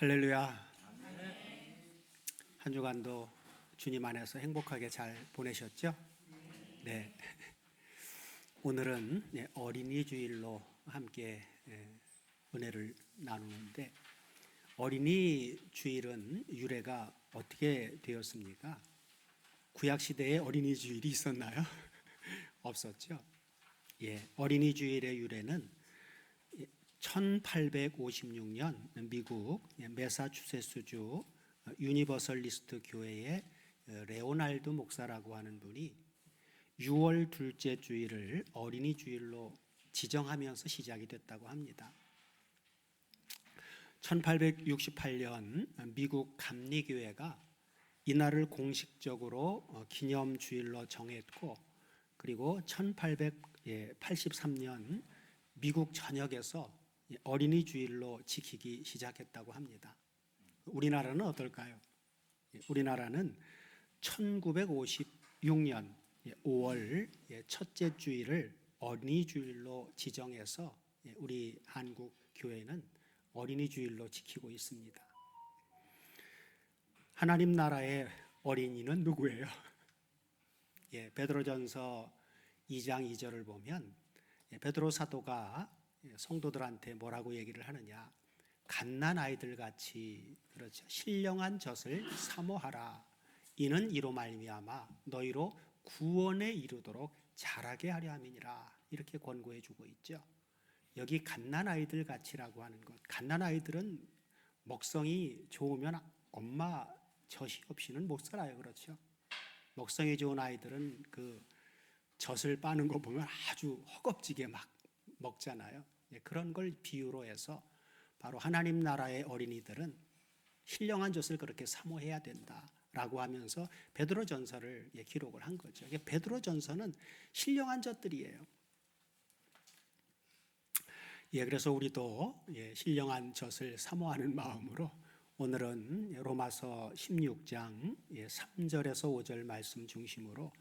할렐루야. 한 주간도 주님 안에서 행복하게 잘 보내셨죠? 네. 오늘은 어린이 주일로 함께 은혜를 나누는데, 어린이 주일은 유래가 어떻게 되었습니까? 구약 시대에 어린이 주일이 있었나요? 없었죠. 어린이 주일의 유래는 1856년 미국 매사추세츠주 유니버설리스트 교회의 레오날드 목사라고 하는 분이 6월 둘째 주일을 어린이 주일로 지정하면서 시작이 됐다고 합니다. 1868년 미국 감리교회가 이날을 공식적으로 기념 주일로 정했고, 그리고 1883년 미국 전역에서 어린이 주일로 지키기 시작했다고 합니다. 우리나라는 어떨까요? 우리나라는 1956년 5월 첫째 주일을 어린이 주일로 지정해서 우리 한국 교회는 어린이 주일로 지키고 있습니다. 하나님 나라의 어린이는 누구예요? 베드로전서 2장 2절을 보면 베드로 사도가 성도들한테 뭐라고 얘기를 하느냐? 갓난 아이들 같이, 그렇죠, 신령한 젖을 사모하라. 이는 이로 말미암아 너희로 구원에 이르도록 자라게 하려 함이니라. 이렇게 권고해 주고 있죠. 여기 갓난 아이들 같이라고 하는 것, 갓난 아이들은 먹성이 좋으면 엄마 젖이 없이는 못 살아요. 그렇죠? 먹성이 좋은 아이들은 그 젖을 빠는 거 보면 아주 허겁지게 막 먹잖아요. 그런 걸 비유로 해서 바로 하나님 나라의 어린이들은 신령한 젖을 그렇게 사모해야 된다라고 하면서 베드로전서를 기록을 한 거죠. 베드로전서는 신령한 젖들이에요. 그래서 우리도 신령한 젖을 사모하는 마음으로 오늘은 로마서 16장 3절에서 5절 말씀 중심으로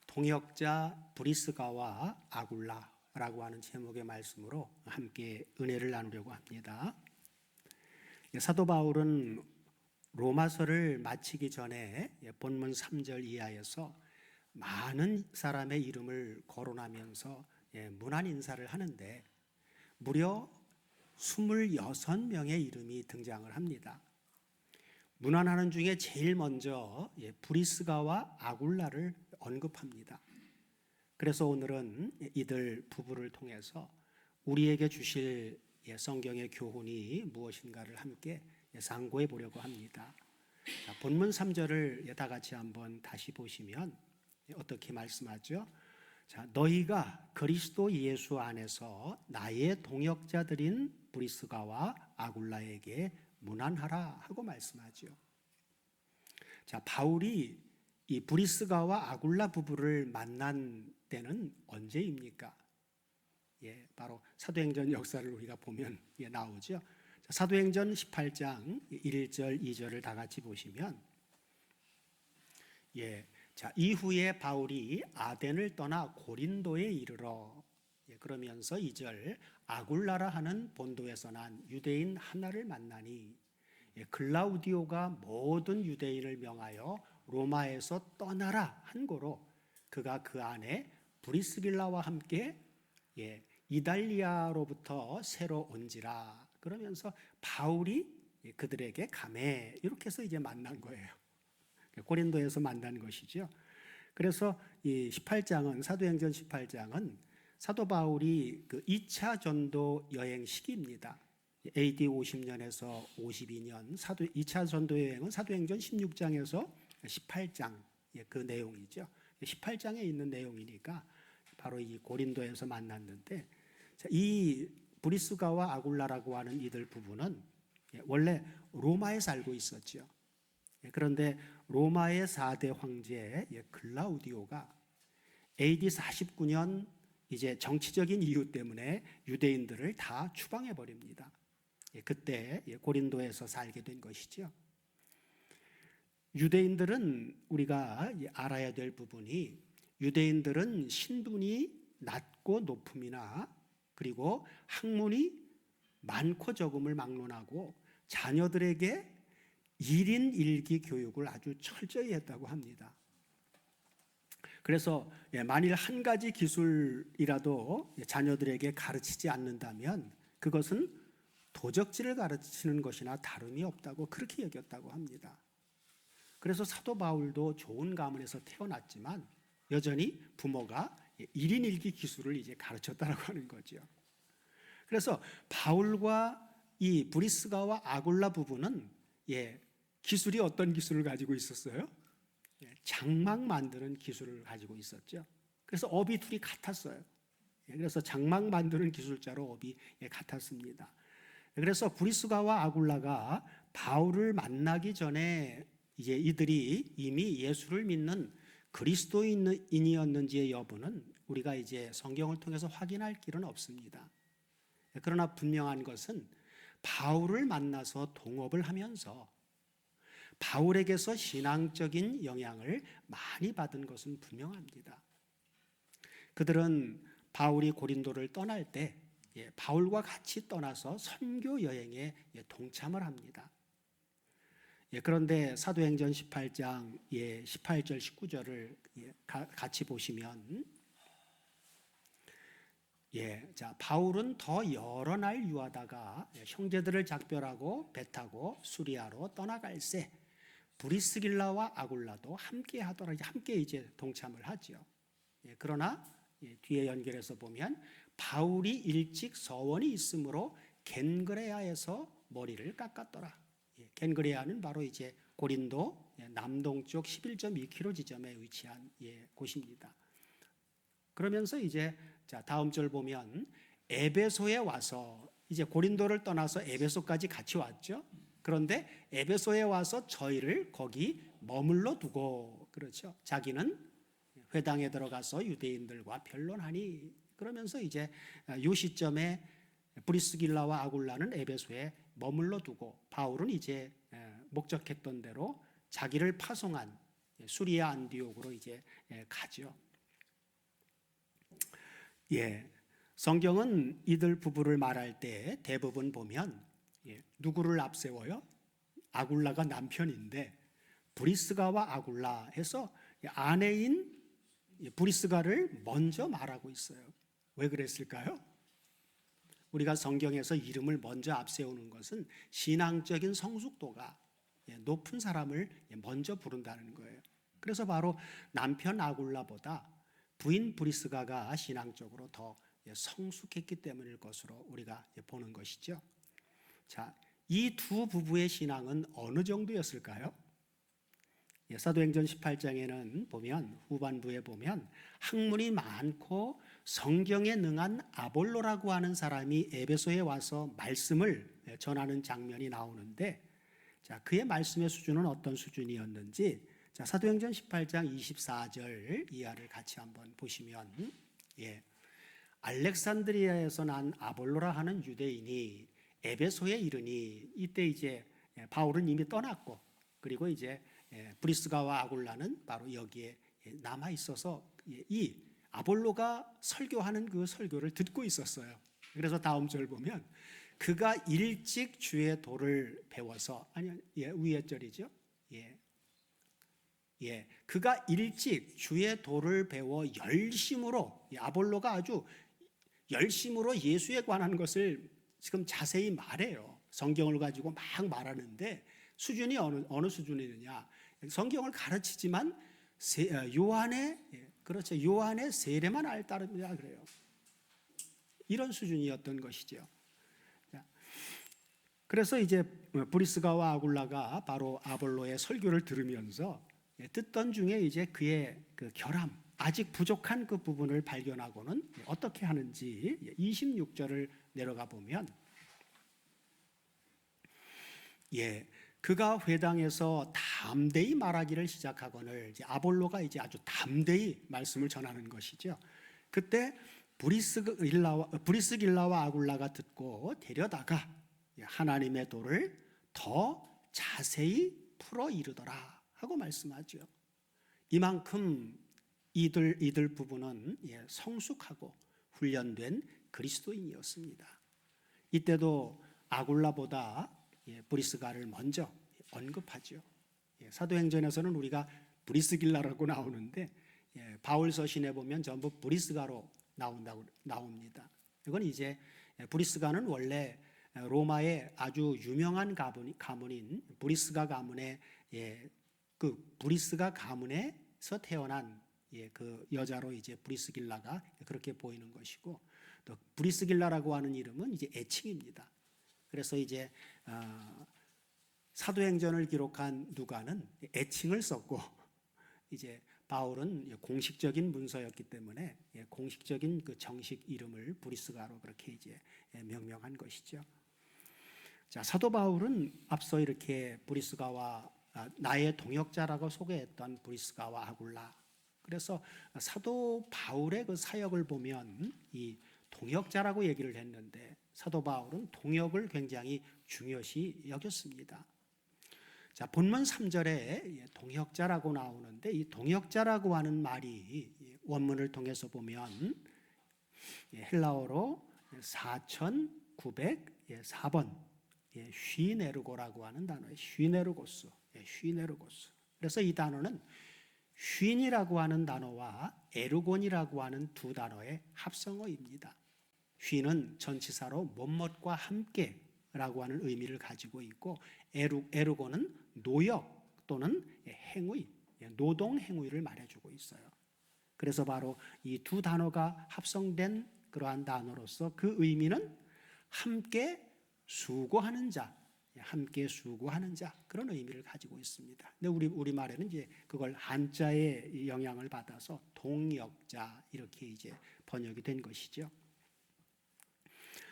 동역자 브리스가와 아굴라라고 하는 제목의 말씀으로 함께 은혜를 나누려고 합니다. 사도 바울은 로마서를 마치기 전에 본문 3절 이하에서 많은 사람의 이름을 거론하면서 문안 인사를 하는데 무려 26명의 이름이 등장을 합니다. 문안하는 중에 제일 먼저 브리스가와 아굴라를 언급합니다. 그래서 오늘은 이들 부부를 통해서 우리에게 주실 성경의 교훈이 무엇인가를 함께 상고해 보려고 합니다. 본문 3절을 다 같이 한번 다시 보시면 어떻게 말씀하죠? 너희가 그리스도 예수 안에서 나의 동역자들인 브리스가와 아굴라에게 문안하라 하고 말씀하죠. 바울이 이 브리스가와 아굴라 부부를 만난 때는 언제입니까? 바로 사도행전 역사를 우리가 보면 나오죠. 사도행전 18장 1절 2절을 다 같이 보시면 이후에 바울이 아덴을 떠나 고린도에 이르러 그러면서 2절 아굴라라 하는 본도에서 난 유대인 하나를 만나니 글라우디오가 모든 유대인을 명하여 로마에서 떠나라 한 고로 그가 그 안에 브리스길라와 함께 이달리아로부터 새로 온지라. 그러면서 바울이 그들에게 가매 이렇게 해서 이제 만난 거예요. 고린도에서 만난 것이죠. 그래서 이 18장은 사도행전 18장은 사도 바울이 그 2차 전도 여행 시기입니다. AD 50년에서 52년 2차 전도 여행은 사도행전 16장에서 18장 그 내용이죠. 18장에 있는 내용이니까 바로 이 고린도에서 만났는데, 이 브리스가와 아굴라라고 하는 이들 부부는 원래 로마에 살고 있었죠. 그런데 로마의 4대 황제 글라우디오가 AD 49년 이제 정치적인 이유 때문에 유대인들을 다 추방해 버립니다. 그때 고린도에서 살게 된 것이죠. 유대인들은 우리가 알아야 될 부분이, 유대인들은 신분이 낮고 높음이나 그리고 학문이 많고 적음을 막론하고 자녀들에게 1인 1기 교육을 아주 철저히 했다고 합니다. 그래서 만일 한 가지 기술이라도 자녀들에게 가르치지 않는다면 그것은 도적질을 가르치는 것이나 다름이 없다고 그렇게 여겼다고 합니다. 그래서 사도 바울도 좋은 가문에서 태어났지만 여전히 부모가 1인 1기 기술을 이제 가르쳤다라고 하는 거죠. 그래서 바울과 이 브리스가와 아굴라 부부는 기술이 어떤 기술을 가지고 있었어요? 장막 만드는 기술을 가지고 있었죠. 그래서 업이 둘이 같았어요. 그래서 장막 만드는 기술자로 업이 같았습니다. 그래서 브리스가와 아굴라가 바울을 만나기 전에 이제 이들이 이미 예수를 믿는 그리스도인이었는지의 여부는 우리가 이제 성경을 통해서 확인할 길은 없습니다. 그러나 분명한 것은 바울을 만나서 동업을 하면서 바울에게서 신앙적인 영향을 많이 받은 것은 분명합니다. 그들은 바울이 고린도를 떠날 때 바울과 같이 떠나서 선교 여행에 동참을 합니다. 그런데 사도행전 18장 18절 19절을 같이 보시면 자, 바울은 더 여러 날 유하다가 형제들을 작별하고 배 타고 수리아로 떠나갈새 브리스길라와 아굴라도 함께 하더라. 함께 이제 동참을 하죠. 그러나 뒤에 연결해서 보면 바울이 일찍 서원이 있으므로 겐그레아에서 머리를 깎았더라. 겐그레아는 바로 이제 고린도 남동쪽 11.2km 지점에 위치한 곳입니다. 그러면서 이제 자, 다음 절 보면 에베소에 와서 이제 고린도를 떠나서 에베소까지 같이 왔죠. 그런데 에베소에 와서 저희를 거기 머물러 두고 그렇죠. 자기는 회당에 들어가서 유대인들과 변론하니 그러면서 이제 이 시점에 브리스길라와 아굴라는 에베소에 머물러 두고 바울은 이제 목적했던 대로 자기를 파송한 수리아 안디옥으로 이제 가죠. 성경은 이들 부부를 말할 때 대부분 보면 누구를 앞세워요? 아굴라가 남편인데 브리스가와 아굴라 해서 아내인 브리스가를 먼저 말하고 있어요. 왜 그랬을까요? 우리가 성경에서 이름을 먼저 앞세우는 것은 신앙적인 성숙도가 높은 사람을 먼저 부른다는 거예요. 그래서 바로 남편 아굴라보다 부인 브리스가가 신앙적으로 더 성숙했기 때문일 것으로 우리가 보는 것이죠. 자, 이 두 부부의 신앙은 어느 정도였을까요? 사도행전 18장에는 보면 후반부에 보면 학문이 많고 성경에 능한 아볼로라고 하는 사람이 에베소에 와서 말씀을 전하는 장면이 나오는데 자, 그의 말씀의 수준은 어떤 수준이었는지 자, 사도행전 18장 24절 이하를 같이 한번 보시면 알렉산드리아에서 난 아볼로라 하는 유대인이 에베소에 이르니 이때 이제 바울은 이미 떠났고 그리고 이제 브리스가와 아굴라는 바로 여기에 남아 있어서 이 아볼로가 설교하는 그 설교를 듣고 있었어요. 그래서 다음 절 보면 그가 일찍 주의 도를 배워서 위에 절이죠. 그가 일찍 주의 도를 배워 열심으로 아볼로가 아주 열심으로 예수에 관한 것을 지금 자세히 말해요. 성경을 가지고 막 말하는데 수준이 어느 수준이느냐? 성경을 가르치지만 요한의 세례만 알 따름이라 그래요. 이런 수준이었던 것이죠. 그래서 이제 브리스가와 아굴라가 바로 아볼로의 설교를 들으면서 듣던 중에 이제 그의 그 결함, 아직 부족한 그 부분을 발견하고는 어떻게 하는지 26절을 내려가 보면 그가 회당에서 담대히 말하기를 시작하거늘 이제 아볼로가 이제 아주 담대히 말씀을 전하는 것이죠. 그때 브리스길라와 아굴라가 듣고 데려다가 하나님의 도를 더 자세히 풀어 이르더라 하고 말씀하죠. 이만큼 이들 부부는 성숙하고 훈련된 그리스도인이었습니다. 이때도 아굴라보다 브리스가를 먼저 언급하죠. 사도행전에서는 우리가 브리스길라라고 나오는데 바울 서신에 보면 전부 브리스가로 나옵니다. 이건 이제 브리스가는 원래 로마의 아주 유명한 가문인 브리스가 가문의 그 브리스가 가문에서 태어난 그 여자로 이제 브리스길라가 그렇게 보이는 것이고, 또 브리스길라라고 하는 이름은 이제 애칭입니다. 그래서 이제 사도행전을 기록한 누가는 애칭을 썼고, 이제 바울은 공식적인 문서였기 때문에 공식적인 그 정식 이름을 브리스가로 그렇게 이제 명명한 것이죠. 자, 사도 바울은 앞서 이렇게 브리스가와 나의 동역자라고 소개했던 브리스가와 아굴라. 그래서 사도 바울의 그 사역을 보면 이 동역자라고 얘기를 했는데, 사도 바울은 동역을 굉장히 중요시 여겼습니다. 자, 본문 3절에 동역자라고 나오는데, 이 동역자라고 하는 말이 원문을 통해서 보면 헬라어로 4904번 휘네르고라고 하는 단어예요. 휘네르고스. 그래서 이 단어는 휜이라고 하는 단어와 에르곤이라고 하는 두 단어의 합성어입니다. 휜은 전치사로 못못과 함께라고 하는 의미를 가지고 있고, 에르곤은 노역 또는 행위, 노동 행위를 말해주고 있어요. 그래서 바로 이 두 단어가 합성된 그러한 단어로서 그 의미는 함께 수고하는 자, 그런 의미를 가지고 있습니다. 근데 우리말에는 이제 그걸 한자의 영향을 받아서 동역자 이렇게 이제 번역이 된 것이죠.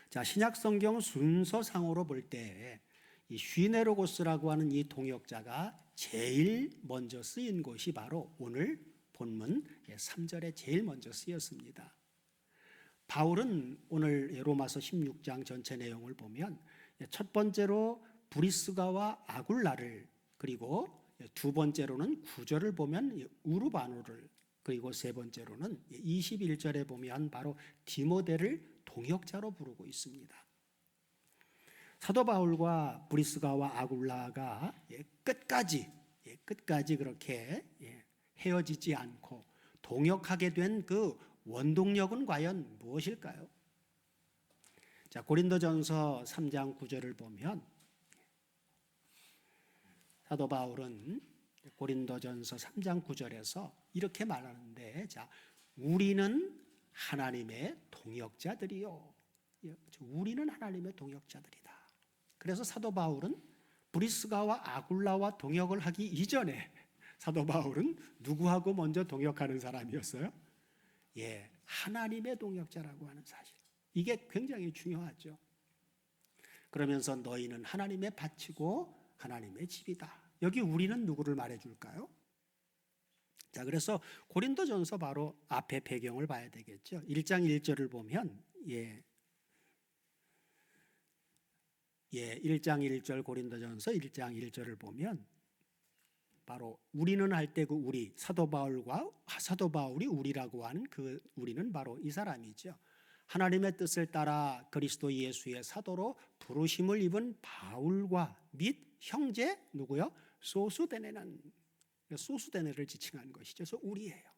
자, 신약 성경 순서상으로 볼 때 이 휘네로고스라고 하는 이 동역자가 제일 먼저 쓰인 곳이 바로 오늘 본문 3절에 제일 먼저 쓰였습니다. 바울은 오늘 로마서 16장 전체 내용을 보면 첫 번째로 브리스가와 아굴라를, 그리고 두 번째로는 9절을 보면 우르바노를, 그리고 세 번째로는 21절에 보면 바로 디모데를 동역자로 부르고 있습니다. 사도 바울과 브리스가와 아굴라가 끝까지 그렇게 헤어지지 않고 동역하게 된 그 원동력은 과연 무엇일까요? 자, 고린도전서 3장 9절을 보면 사도 바울은 고린도전서 3장 9절에서 이렇게 말하는데, 자, 우리는 하나님의 동역자들이요. 우리는 하나님의 동역자들이다. 그래서 사도 바울은 브리스가와 아굴라와 동역을 하기 이전에 사도 바울은 누구하고 먼저 동역하는 사람이었어요? 하나님의 동역자라고 하는 사실. 이게 굉장히 중요하죠. 그러면서 너희는 하나님의 밭이고 하나님의 집이다. 여기 우리는 누구를 말해줄까요? 자, 그래서 고린도전서 바로 앞에 배경을 봐야 되겠죠. 1장 1절을 보면 1장 1절 고린도전서 1장 1절을 보면 바로 우리는 할 때 그 우리, 사도 바울이 우리라고 하는 그 우리는 바로 이 사람이죠. 하나님의 뜻을 따라 그리스도 예수의 사도로 부르심을 입은 바울과 및 형제 누구요? 소수데네를 지칭한 것이죠. 그래서 우리예요.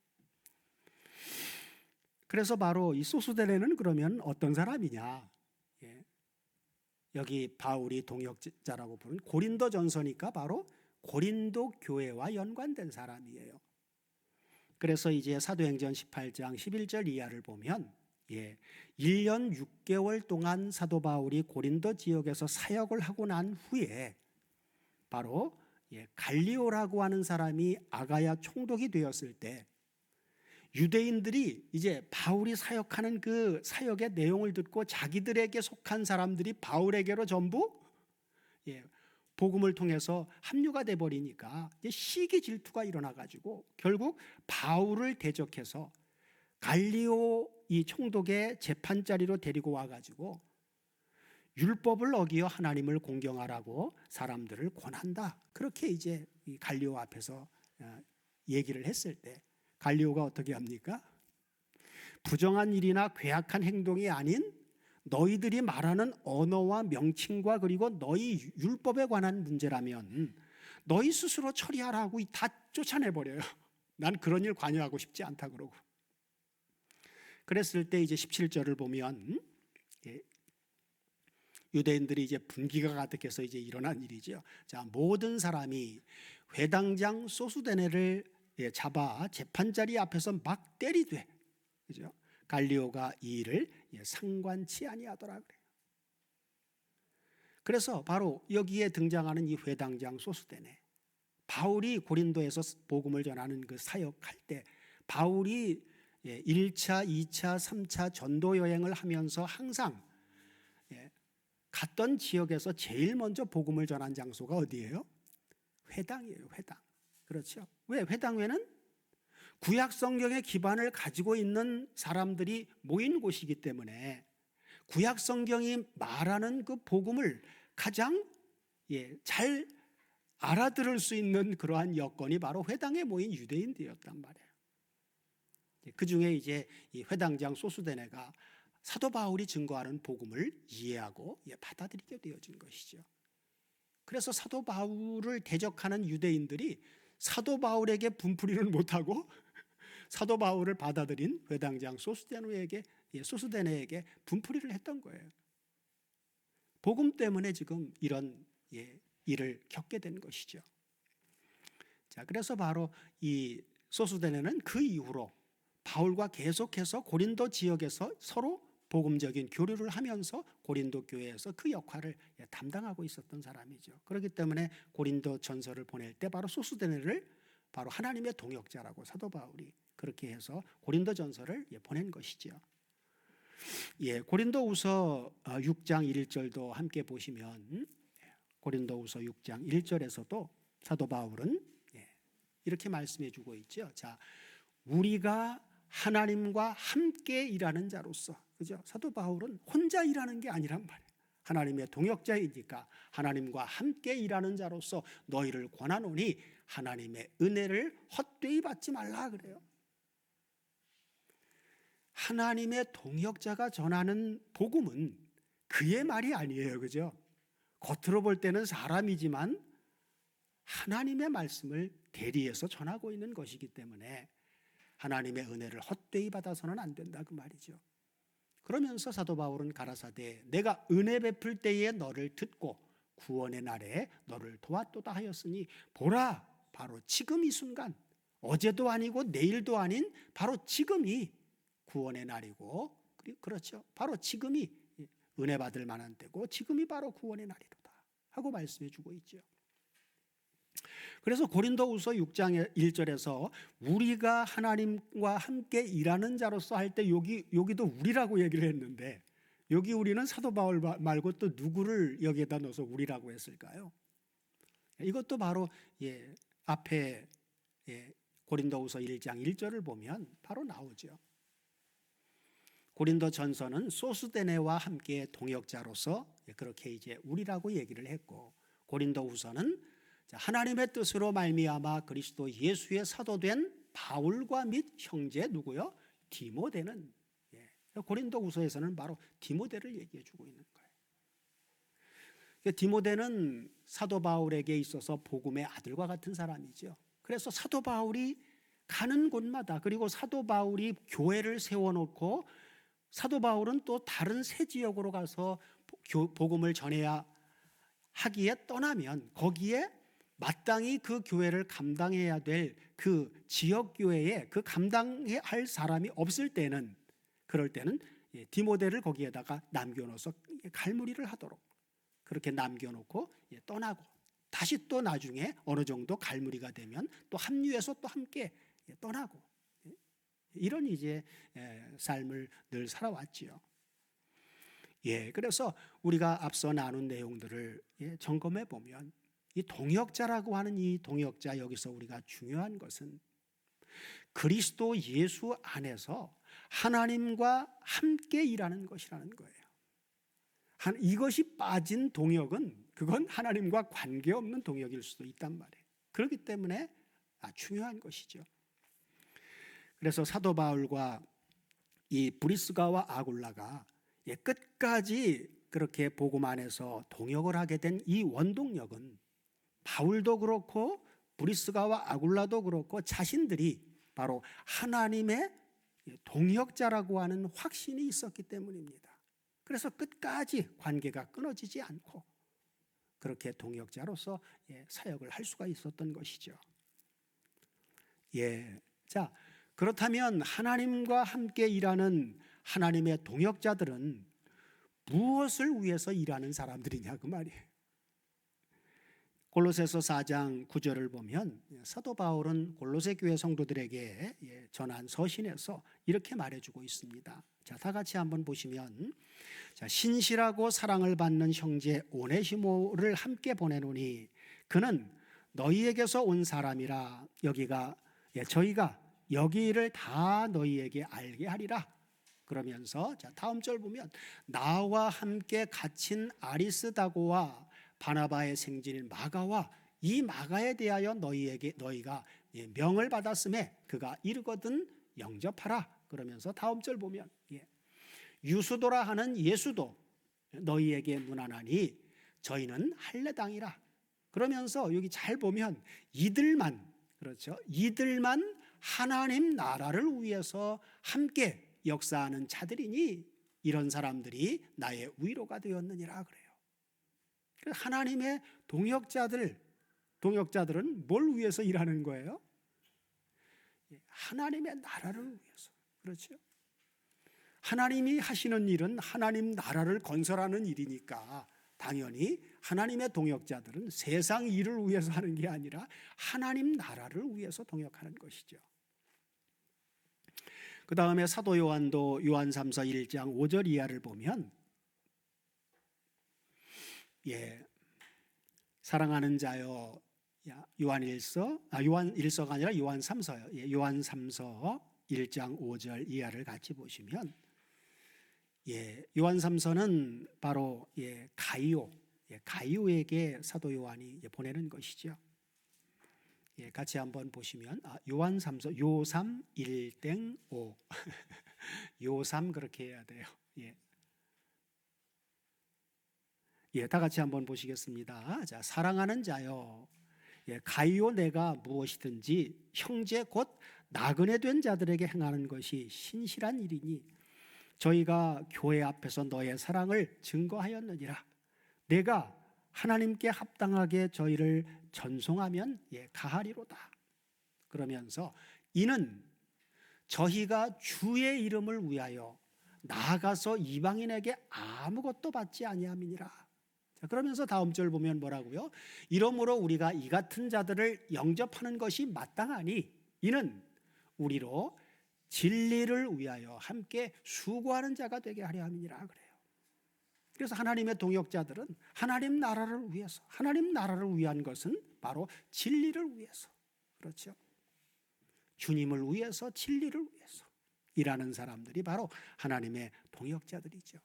그래서 바로 이 소수데네는 그러면 어떤 사람이냐? 여기 바울이 동역자라고 부른 고린도전서니까 바로 고린도 교회와 연관된 사람이에요. 그래서 이제 사도행전 18장 11절 이하를 보면 1년 6개월 동안 사도 바울이 고린도 지역에서 사역을 하고 난 후에 바로 갈리오라고 하는 사람이 아가야 총독이 되었을 때 유대인들이 이제 바울이 사역하는 그 사역의 내용을 듣고 자기들에게 속한 사람들이 바울에게로 전부 복음을 통해서 합류가 돼 버리니까 시기 질투가 일어나 가지고 결국 바울을 대적해서 갈리오 이 총독의 재판자리로 데리고 와 가지고 율법을 어기어 하나님을 공경하라고 사람들을 권한다. 그렇게 이제 이 갈리오 앞에서 얘기를 했을 때 갈리오가 어떻게 합니까? 부정한 일이나 괴악한 행동이 아닌 너희들이 말하는 언어와 명칭과 그리고 너희 율법에 관한 문제라면 너희 스스로 처리하라고 다 쫓아내버려요. 난 그런 일 관여하고 싶지 않다 그러고. 그랬을 때 이제 17절을 보면 유대인들이 이제 분기가 가득해서 이제 일어난 일이죠. 자, 모든 사람이 회당장 소수데네를 잡아 재판자리 앞에서 막 때리되, 그죠? 갈리오가 이 일을 상관치 아니하더라 그래요. 그래서 바로 여기에 등장하는 이 회당장 소수데네, 바울이 고린도에서 복음을 전하는 그 사역할 때 바울이 1차, 2차, 3차 전도 여행을 하면서 항상 갔던 지역에서 제일 먼저 복음을 전한 장소가 어디예요? 회당이에요. 회당. 그렇죠. 왜? 회당회는 구약 성경의 기반을 가지고 있는 사람들이 모인 곳이기 때문에 구약 성경이 말하는 그 복음을 가장 잘 알아들을 수 있는 그러한 여건이 바로 회당에 모인 유대인들이었단 말이에요. 그 중에 이제 이 회당장 소수데네가 사도 바울이 증거하는 복음을 이해하고 받아들이게 되어진 것이죠. 그래서 사도 바울을 대적하는 유대인들이 사도 바울에게 분풀이를 못하고 사도 바울을 받아들인 회당장 소수데네에게 분풀이를 했던 거예요. 복음 때문에 지금 이런 일을 겪게 된 것이죠. 자, 그래서 바로 이 소수데네는 그 이후로 바울과 계속해서 고린도 지역에서 서로 복음적인 교류를 하면서 고린도 교회에서 그 역할을 담당하고 있었던 사람이죠. 그렇기 때문에 고린도 전서를 보낼 때 바로 소수데네를 바로 하나님의 동역자라고 사도 바울이 그렇게 해서 고린도 전서를 보낸 것이죠. 고린도후서 6장 1절도 함께 보시면 고린도후서 6장 1절에서도 사도 바울은 이렇게 말씀해 주고 있죠. 자, 우리가 하나님과 함께 일하는 자로서, 그죠? 사도 바울은 혼자 일하는 게 아니란 말이에요. 하나님의 동역자이니까 하나님과 함께 일하는 자로서 너희를 권하노니 하나님의 은혜를 헛되이 받지 말라 그래요. 하나님의 동역자가 전하는 복음은 그의 말이 아니에요. 그죠? 겉으로 볼 때는 사람이지만 하나님의 말씀을 대리해서 전하고 있는 것이기 때문에 하나님의 은혜를 헛되이 받아서는 안 된다 그 말이죠. 그러면서 사도 바울은 가라사대 내가 은혜 베풀 때에 너를 듣고 구원의 날에 너를 도왔도다 하였으니 보라 바로 지금 이 순간, 어제도 아니고 내일도 아닌 바로 지금이 구원의 날이고, 그렇죠, 바로 지금이 은혜 받을 만한 때고 지금이 바로 구원의 날이로다 하고 말씀해 주고 있죠. 그래서 고린도후서 6장 1절에서 우리가 하나님과 함께 일하는 자로서 할 때 여기도 우리라고 얘기를 했는데, 여기 우리는 사도 바울 말고 또 누구를 여기에다 넣어서 우리라고 했을까요? 이것도 바로 앞에 고린도후서 1장 1절을 보면 바로 나오죠. 고린도 전서는 소수데네와 함께 동역자로서 그렇게 이제 우리라고 얘기를 했고, 고린도후서는 하나님의 뜻으로 말미암아 그리스도 예수의 사도된 바울과 및 형제 누구요? 디모데는, 고린도후서에서는 바로 디모데를 얘기해 주고 있는 거예요. 디모데는 사도 바울에게 있어서 복음의 아들과 같은 사람이죠. 그래서 사도 바울이 가는 곳마다, 그리고 사도 바울이 교회를 세워놓고 사도 바울은 또 다른 새 지역으로 가서 복음을 전해야 하기에 떠나면 거기에 마땅히 그 교회를 감당해야 될 그 지역 교회에 그 감당해야 할 사람이 없을 때는, 그럴 때는 디모데를 거기에다가 남겨놓아서 갈무리를 하도록 그렇게 남겨놓고 떠나고, 다시 또 나중에 어느 정도 갈무리가 되면 또 합류해서 또 함께 떠나고, 이런 이제 삶을 늘 살아왔지요. 그래서 우리가 앞서 나눈 내용들을 점검해 보면 이 동역자라고 하는 이 동역자, 여기서 우리가 중요한 것은 그리스도 예수 안에서 하나님과 함께 일하는 것이라는 거예요. 이것이 빠진 동역은 그건 하나님과 관계없는 동역일 수도 있단 말이에요. 그렇기 때문에 중요한 것이죠. 그래서 사도 바울과 이 브리스가와 아굴라가 끝까지 그렇게 복음 안에서 동역을 하게 된 이 원동력은 바울도 그렇고 브리스가와 아굴라도 그렇고 자신들이 바로 하나님의 동역자라고 하는 확신이 있었기 때문입니다. 그래서 끝까지 관계가 끊어지지 않고 그렇게 동역자로서 사역을 할 수가 있었던 것이죠. 자, 그렇다면 하나님과 함께 일하는 하나님의 동역자들은 무엇을 위해서 일하는 사람들이냐 그 말이에요. 골로새서 4장 9절을 보면 사도 바울은 골로새 교회 성도들에게 전한 서신에서 이렇게 말해주고 있습니다. 자, 다 같이 한번 보시면, 자, 신실하고 사랑을 받는 형제 오네시모를 함께 보내노니 그는 너희에게서 온 사람이라 저희가 여기를 다 너희에게 알게 하리라. 그러면서 자, 다음 절 보면 나와 함께 갇힌 아리스다고와 바나바의 생진인 마가와 이 마가에 대하여 너희가 명을 받았음에 그가 이르거든 영접하라. 그러면서 다음 절 보면 유수도라 하는 예수도 너희에게 문안하니 저희는 할례당이라. 그러면서 여기 잘 보면 이들만, 그렇죠, 이들만 하나님 나라를 위해서 함께 역사하는 자들이니 이런 사람들이 나의 위로가 되었느니라 그래요. 하나님의 동역자들은 뭘 위해서 일하는 거예요? 하나님의 나라를 위해서. 그렇죠? 하나님이 하시는 일은 하나님 나라를 건설하는 일이니까 당연히 하나님의 동역자들은 세상 일을 위해서 하는 게 아니라 하나님 나라를 위해서 동역하는 것이죠. 그 다음에 사도 요한도 요한 3서 1장 5절 이하를 보면 사랑하는 자여, 요한 1서가 아니라 요한 3서요. 요한 3서 1장 5절 이하를 같이 보시면 요한 3서는 바로 가이오에게 사도 요한이 보내는 것이죠. 같이 한번 보시면 요한 3서 요삼 1땡 5 요삼 그렇게 해야 돼요. 다 같이 한번 보시겠습니다. 자, 사랑하는 자여, 가이오 내가 무엇이든지 형제 곧 나그네 된 자들에게 행하는 것이 신실한 일이니 저희가 교회 앞에서 너의 사랑을 증거하였느니라. 내가 하나님께 합당하게 저희를 전송하면 가하리로다. 그러면서 이는 저희가 주의 이름을 위하여 나아가서 이방인에게 아무것도 받지 아니함이니라. 그러면서 다음 절 보면 뭐라고요? 이러므로 우리가 이 같은 자들을 영접하는 것이 마땅하니 이는 우리로 진리를 위하여 함께 수고하는 자가 되게 하려 함이니라 그래요. 그래서 하나님의 동역자들은 하나님 나라를 위해서, 하나님 나라를 위한 것은 바로 진리를 위해서, 그렇죠? 주님을 위해서, 진리를 위해서 일하는 사람들이 바로 하나님의 동역자들이죠.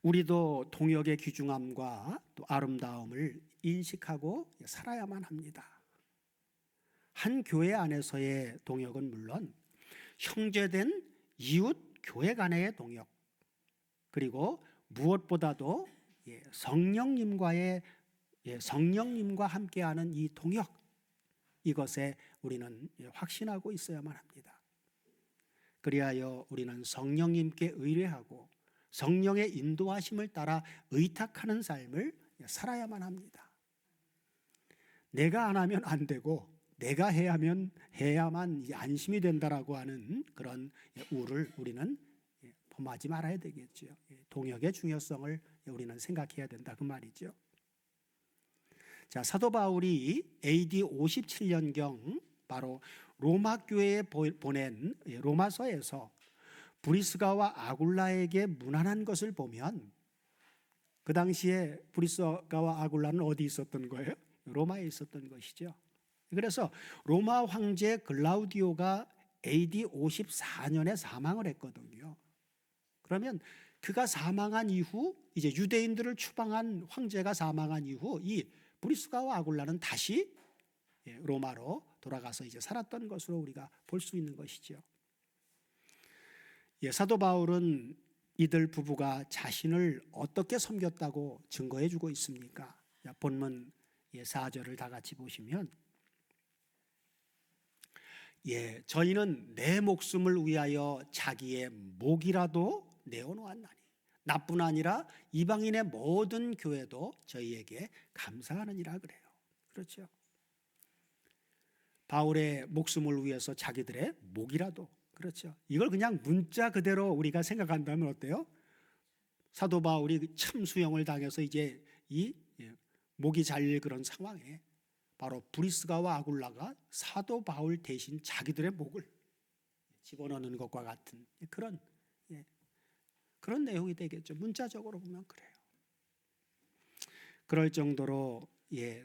우리도 동역의 귀중함과 또 아름다움을 인식하고 살아야만 합니다. 한 교회 안에서의 동역은 물론 형제된 이웃 교회 간의 동역, 그리고 무엇보다도 성령님과 함께하는 이 동역, 이것에 우리는 확신하고 있어야만 합니다. 그리하여 우리는 성령님께 의뢰하고 성령의 인도하심을 따라 의탁하는 삶을 살아야만 합니다. 내가 안 하면 안 되고 내가 해야만 안심이 된다라고 하는 그런 우를 우리는 범하지 말아야 되겠죠. 동역의 중요성을 우리는 생각해야 된다 그 말이죠. 자, 사도 바울이 AD 57년경 바로 로마 교회에 보낸 로마서에서 브리스가와 아굴라에게 문안한 것을 보면 그 당시에 브리스가와 아굴라는 어디 있었던 거예요? 로마에 있었던 것이죠. 그래서 로마 황제 글라우디오가 AD 54년에 사망을 했거든요. 그러면 그가 사망한 이후 이제 유대인들을 추방한 황제가 사망한 이후 이 브리스가와 아굴라는 다시 로마로 돌아가서 이제 살았던 것으로 우리가 볼 수 있는 것이죠. 사도 바울은 이들 부부가 자신을 어떻게 섬겼다고 증거해 주고 있습니까? 본문 4절을 다 같이 보시면 저희는 내 목숨을 위하여 자기의 목이라도 내어놓았나니 나뿐 아니라 이방인의 모든 교회도 저희에게 감사하느니라 그래요. 그렇죠. 바울의 목숨을 위해서 자기들의 목이라도, 그렇죠. 이걸 그냥 문자 그대로 우리가 생각한다면 어때요? 사도 바울이 참수형을 당해서 이제 이 목이 잘릴 그런 상황에 바로 브리스가와 아굴라가 사도 바울 대신 자기들의 목을 집어넣는 것과 같은 그런 내용이 되겠죠. 문자적으로 보면 그래요. 그럴 정도로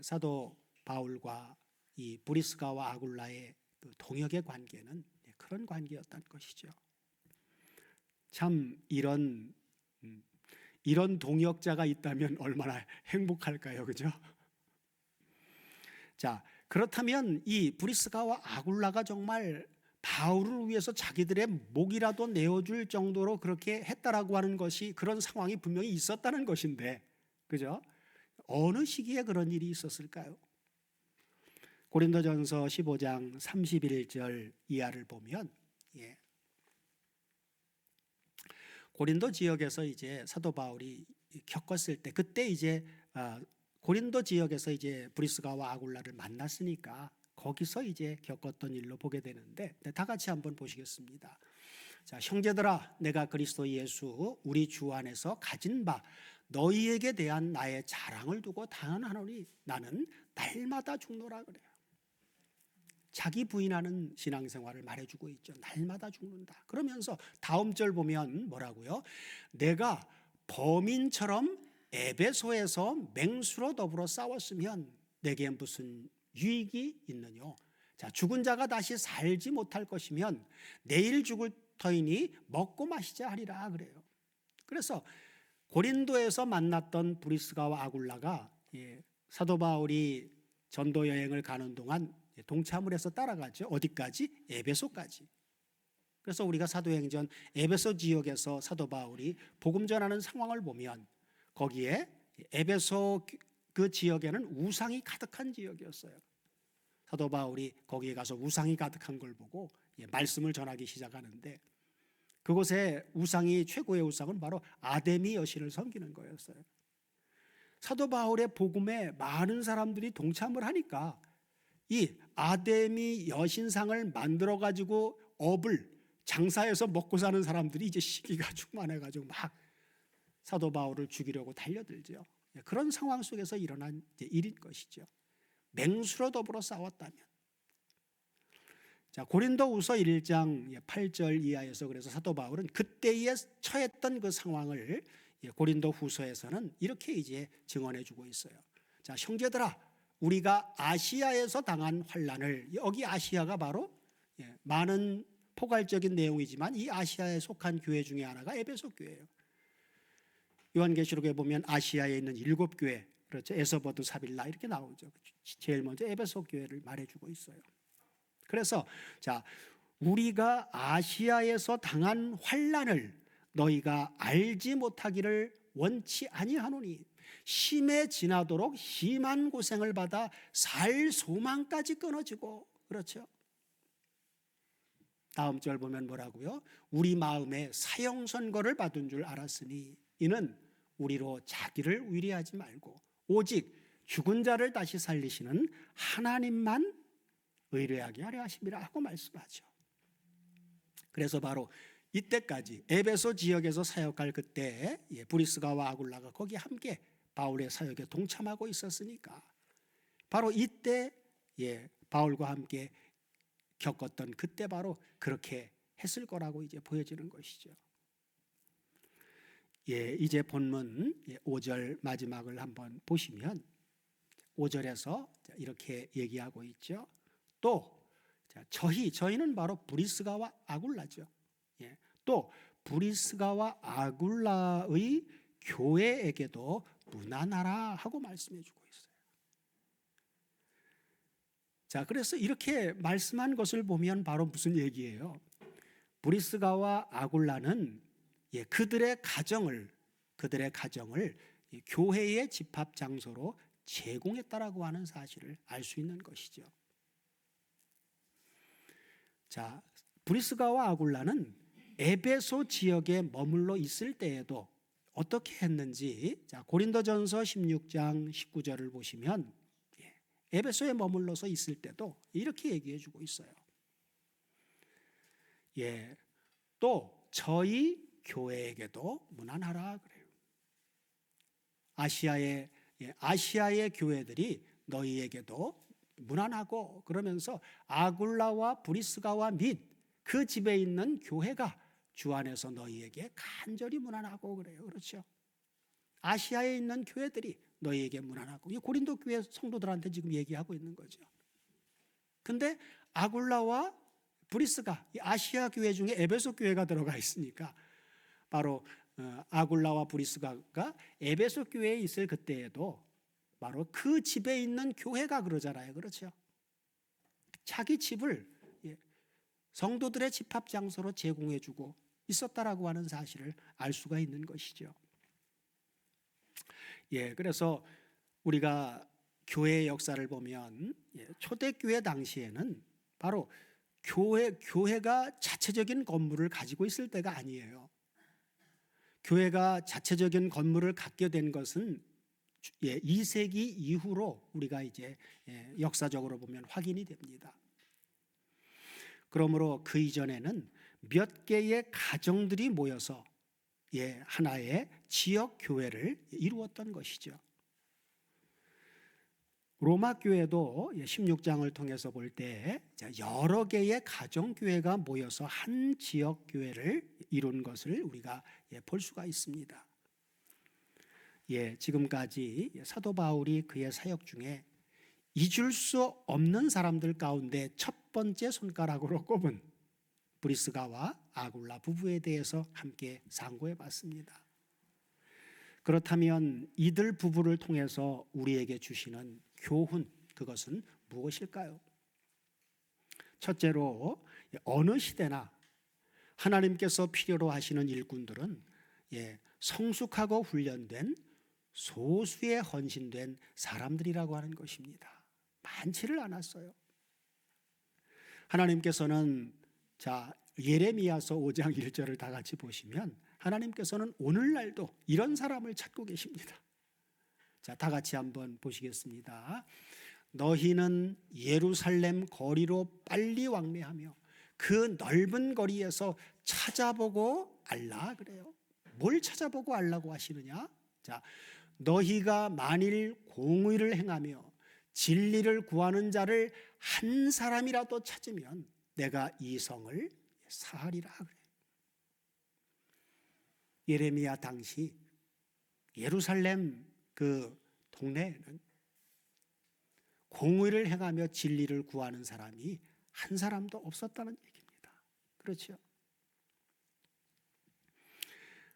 사도 바울과 이 브리스가와 아굴라의 그 동역의 관계는 그런 관계였다는 것이죠. 참 이런 동역자가 있다면 얼마나 행복할까요, 그죠? 자, 그렇다면 이 브리스가와 아굴라가 정말 바울을 위해서 자기들의 목이라도 내어줄 정도로 그렇게 했다라고 하는 것이, 그런 상황이 분명히 있었다는 것인데, 그죠? 어느 시기에 그런 일이 있었을까요? 고린도전서 15장 31절 이하를 보면, 고린도 지역에서 이제 사도 바울이 겪었을 때, 그때 이제 고린도 지역에서 이제 브리스가와 아굴라를 만났으니까 거기서 이제 겪었던 일로 보게 되는데, 다 같이 한번 보시겠습니다. 자, 형제들아, 내가 그리스도 예수 우리 주 안에서 가진 바 너희에게 대한 나의 자랑을 두고 당연하노니 나는 날마다 죽노라 그래요. 자기 부인하는 신앙생활을 말해주고 있죠. 날마다 죽는다. 그러면서 다음 절 보면 뭐라고요? 내가 범인처럼 에베소에서 맹수로 더불어 싸웠으면 내게 무슨 유익이 있느뇨? 자, 죽은 자가 다시 살지 못할 것이면 내일 죽을 터이니 먹고 마시자 하리라 그래요. 그래서 고린도에서 만났던 브리스가와 아굴라가 사도 바울이 전도 여행을 가는 동안 동참을 해서 따라가죠. 어디까지? 에베소까지. 그래서 우리가 사도행전 에베소 지역에서 사도 바울이 복음 전하는 상황을 보면 거기에 에베소 그 지역에는 우상이 가득한 지역이었어요. 사도 바울이 거기에 가서 우상이 가득한 걸 보고 말씀을 전하기 시작하는데, 그곳에 우상이, 최고의 우상은 바로 아데미 여신을 섬기는 거였어요. 사도 바울의 복음에 많은 사람들이 동참을 하니까 이 아데미 여신상을 만들어 가지고 업을 장사해서 먹고 사는 사람들이 이제 시기가 충만해 가지고 막 사도 바울을 죽이려고 달려들죠. 그런 상황 속에서 일어난 일인 것이죠. 맹수로 더불어 싸웠다면. 자, 고린도후서 1장 8절 이하에서 그래서 사도 바울은 그때에 처했던 그 상황을 고린도후서에서는 이렇게 이제 증언해 주고 있어요. 자, 형제들아, 우리가 아시아에서 당한 환난을, 여기 아시아가 바로 많은 포괄적인 내용이지만 이 아시아에 속한 교회 중에 하나가 에베소 교회예요. 요한계시록에 보면 아시아에 있는 7교회, 그렇죠. 에서버드, 사빌라 이렇게 나오죠. 제일 먼저 에베소 교회를 말해주고 있어요. 그래서 자, 우리가 아시아에서 당한 환난을 너희가 알지 못하기를 원치 아니하노니 심해 지나도록 심한 고생을 받아 살 소망까지 끊어지고, 그렇죠. 다음 절 보면 뭐라고요? 우리 마음에 사형 선고를 받은 줄 알았으니 이는 우리로 자기를 위리하지 말고 오직 죽은 자를 다시 살리시는 하나님만 의뢰하게 하려 하심이라 하고 말씀하죠. 그래서 바로 이때까지 에베소 지역에서 사역할 그때 브리스가와 아굴라가 거기 함께 바울의 사역에 동참하고 있었으니까 바로 이때 바울과 함께 겪었던 그때 바로 그렇게 했을 거라고 이제 보여지는 것이죠. 이제 본문 5절 마지막을 한번 보시면 5절에서 이렇게 얘기하고 있죠. 또 저희는 바로 브리스가와 아굴라죠. 또 브리스가와 아굴라의 교회에게도 문안하라 하고 말씀해 주고 있어요. 자, 그래서 이렇게 말씀한 것을 보면 바로 무슨 얘기예요? 브리스가와 아굴라는 그들의 가정을 교회의 집합 장소로 제공했다라고 하는 사실을 알 수 있는 것이죠. 자, 브리스가와 아굴라는 에베소 지역에 머물러 있을 때에도 어떻게 했는지, 자, 고린도전서 16장 19절을 보시면 에베소에 머물러서 있을 때도 이렇게 얘기해 주고 있어요. 또 저희 교회에게도 문안하라 그래요. 아시아의 교회들이 너희에게도 문안하고, 그러면서 아굴라와 브리스가와 및 그 집에 있는 교회가 주 안에서 너희에게 간절히 문안하고 그래요. 그렇죠? 아시아에 있는 교회들이 너희에게 문안하고, 이 고린도 교회 성도들한테 지금 얘기하고 있는 거죠. 근데 아굴라와 브리스가 아시아 교회 중에 에베소 교회가 들어가 있으니까, 바로 아굴라와 브리스가가 에베소 교회에 있을 그때에도 바로 그 집에 있는 교회가 그러잖아요. 그렇죠? 자기 집을 성도들의 집합 장소로 제공해 주고 있었다라고 하는 사실을 알 수가 있는 것이죠. 그래서 우리가 교회의 역사를 보면 초대교회 당시에는 바로 교회가 자체적인 건물을 가지고 있을 때가 아니에요. 교회가 자체적인 건물을 갖게 된 것은 2세기 이후로 우리가 이제 역사적으로 보면 확인이 됩니다. 그러므로 그 이전에는 몇 개의 가정들이 모여서 하나의 지역 교회를 이루었던 것이죠. 로마 교회도 16장을 통해서 볼 때 여러 개의 가정 교회가 모여서 한 지역 교회를 이룬 것을 우리가 볼 수가 있습니다. 지금까지 사도 바울이 그의 사역 중에 잊을 수 없는 사람들 가운데 첫 번째 손가락으로 꼽은 브리스가와 아굴라 부부에 대해서 함께 상고해 봤습니다. 그렇다면 이들 부부를 통해서 우리에게 주시는 교훈, 그것은 무엇일까요? 첫째로, 어느 시대나 하나님께서 필요로 하시는 일꾼들은 성숙하고 훈련된 소수의 헌신된 사람들이라고 하는 것입니다. 많지를 않았어요. 하나님께서는 예레미야서 5장 1절을 다 같이 보시면 하나님께서는 오늘날도 이런 사람을 찾고 계십니다. 다 같이 한번 보시겠습니다. 너희는 예루살렘 거리로 빨리 왕래하며 그 넓은 거리에서 찾아보고 알라 그래요. 뭘 찾아보고 알라고 하시느냐? 너희가 만일 공의를 행하며 진리를 구하는 자를 한 사람이라도 찾으면 내가 이 성을 사하리라 그래. 예레미야 당시 예루살렘 그 동네에는 공의를 행하며 진리를 구하는 사람이 한 사람도 없었다는 얘기입니다. 그렇죠?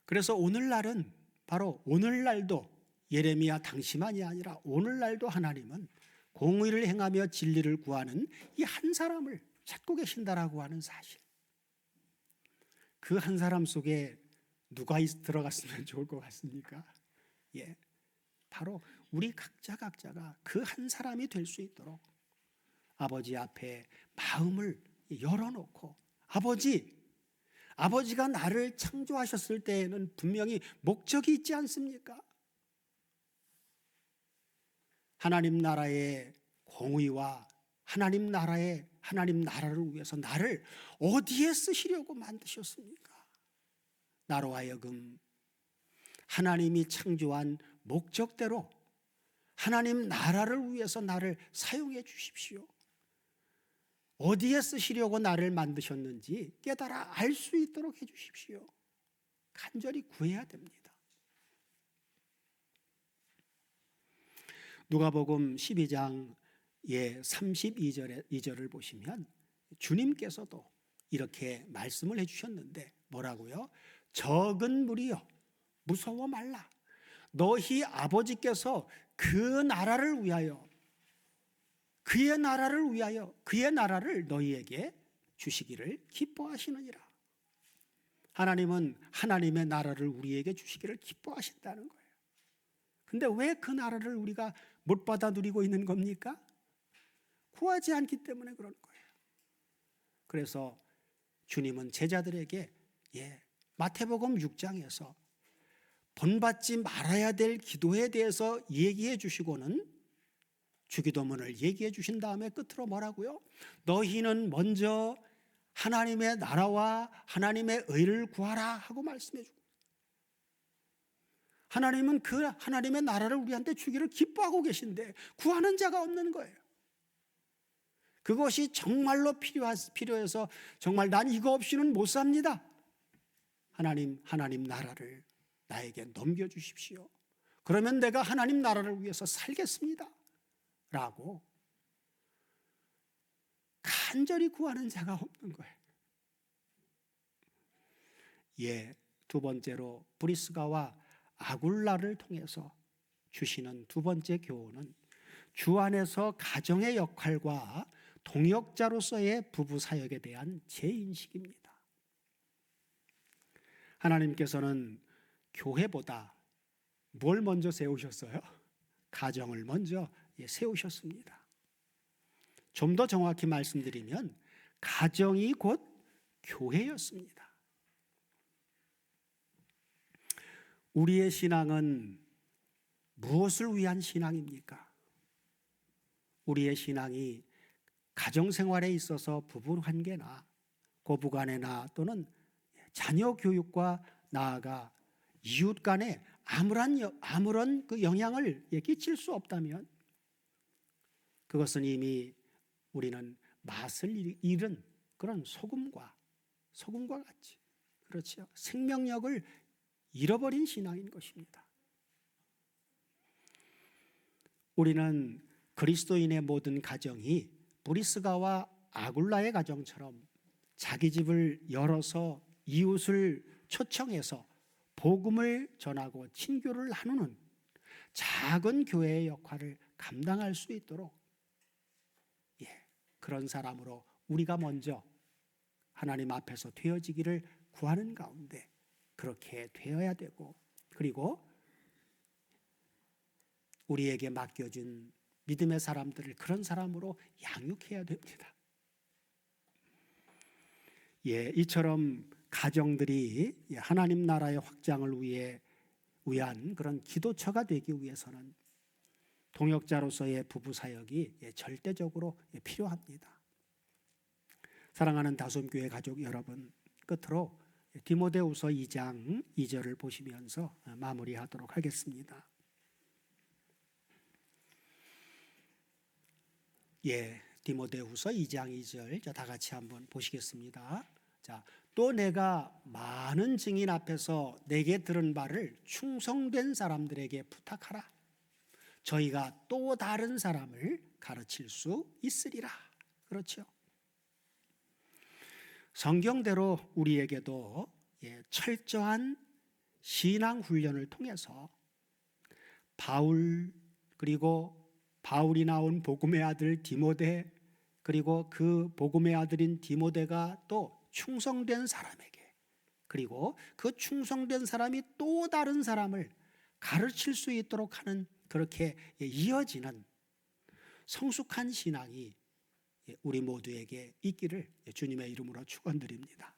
그래서 오늘날은, 바로 오늘날도 예레미야 당시만이 아니라 오늘날도 하나님은 공의를 행하며 진리를 구하는 이 한 사람을 찾고 계신다라고 하는 사실. 그 한 사람 속에 누가 들어갔으면 좋을 것 같습니까? 바로 우리 각자가 그 한 사람이 될 수 있도록 아버지 앞에 마음을 열어놓고, 아버지가 나를 창조하셨을 때에는 분명히 목적이 있지 않습니까? 하나님 나라의 공의와 하나님 나라를 위해서 나를 어디에 쓰시려고 만드셨습니까? 나로 하여금 하나님이 창조한 목적대로 하나님 나라를 위해서 나를 사용해 주십시오. 어디에 쓰시려고 나를 만드셨는지 깨달아 알 수 있도록 해 주십시오. 간절히 구해야 됩니다. 누가복음 12장 32절을 보시면 주님께서도 이렇게 말씀을 해주셨는데 뭐라고요? 적은 무리여 무서워 말라. 너희 아버지께서 그 나라를 위하여, 그의 나라를 너희에게 주시기를 기뻐하시느니라. 하나님은 하나님의 나라를 우리에게 주시기를 기뻐하신다는 거예요. 근데 왜 그 나라를 우리가 못 받아 누리고 있는 겁니까? 구하지 않기 때문에 그런 거예요. 그래서 주님은 제자들에게 마태복음 6장에서 본받지 말아야 될 기도에 대해서 얘기해 주시고는 주기도문을 얘기해 주신 다음에 끝으로 뭐라고요? 너희는 먼저 하나님의 나라와 하나님의 의를 구하라 하고 말씀해 주고, 하나님은 그 하나님의 나라를 우리한테 주기를 기뻐하고 계신데 구하는 자가 없는 거예요. 그것이 정말로 필요해서 정말 난 이거 없이는 못 삽니다. 하나님 나라를 나에게 넘겨주십시오. 그러면 내가 하나님 나라를 위해서 살겠습니다. 라고 간절히 구하는 자가 없는 거예요. 두 번째로 브리스가와 아굴라를 통해서 주시는 두 번째 교훈은 주 안에서 가정의 역할과 동역자로서의 부부 사역에 대한 재인식입니다. 하나님께서는 교회보다 뭘 먼저 세우셨어요? 가정을 먼저 세우셨습니다. 좀 더 정확히 말씀드리면 가정이 곧 교회였습니다. 우리의 신앙은 무엇을 위한 신앙입니까? 우리의 신앙이 가정생활에 있어서 부부관계나 고부간에나 또는 자녀 교육과 나아가 이웃 간에 아무런 그 영향을 끼칠 수 없다면 그것은 이미 우리는 맛을 잃은 그런 소금과 같이, 그렇죠, 생명력을 잃어버린 신앙인 것입니다. 우리는 그리스도인의 모든 가정이 브리스가와 아굴라의 가정처럼 자기 집을 열어서 이웃을 초청해서 복음을 전하고 친교를 나누는 작은 교회의 역할을 감당할 수 있도록 그런 사람으로 우리가 먼저 하나님 앞에서 되어지기를 구하는 가운데 그렇게 되어야 되고, 그리고 우리에게 맡겨준 믿음의 사람들을 그런 사람으로 양육해야 됩니다. 이처럼 가정들이 하나님 나라의 확장을 위한 그런 기도처가 되기 위해서는 동역자로서의 부부 사역이 절대적으로 필요합니다. 사랑하는 다솜교회 가족 여러분, 끝으로 디모데후서 2장 2절을 보시면서 마무리하도록 하겠습니다. 디모데후서 2장 2절 다 같이 한번 보시겠습니다. 또 내가 많은 증인 앞에서 내게 들은 바를 충성된 사람들에게 부탁하라. 저희가 또 다른 사람을 가르칠 수 있으리라. 그렇죠? 성경대로 우리에게도 철저한 신앙 훈련을 통해서 바울, 그리고 바울이 낳은 복음의 아들 디모데, 그리고 그 복음의 아들인 디모데가 또 충성된 사람에게, 그리고 그 충성된 사람이 또 다른 사람을 가르칠 수 있도록 하는, 그렇게 이어지는 성숙한 신앙이 우리 모두에게 있기를 주님의 이름으로 축원드립니다.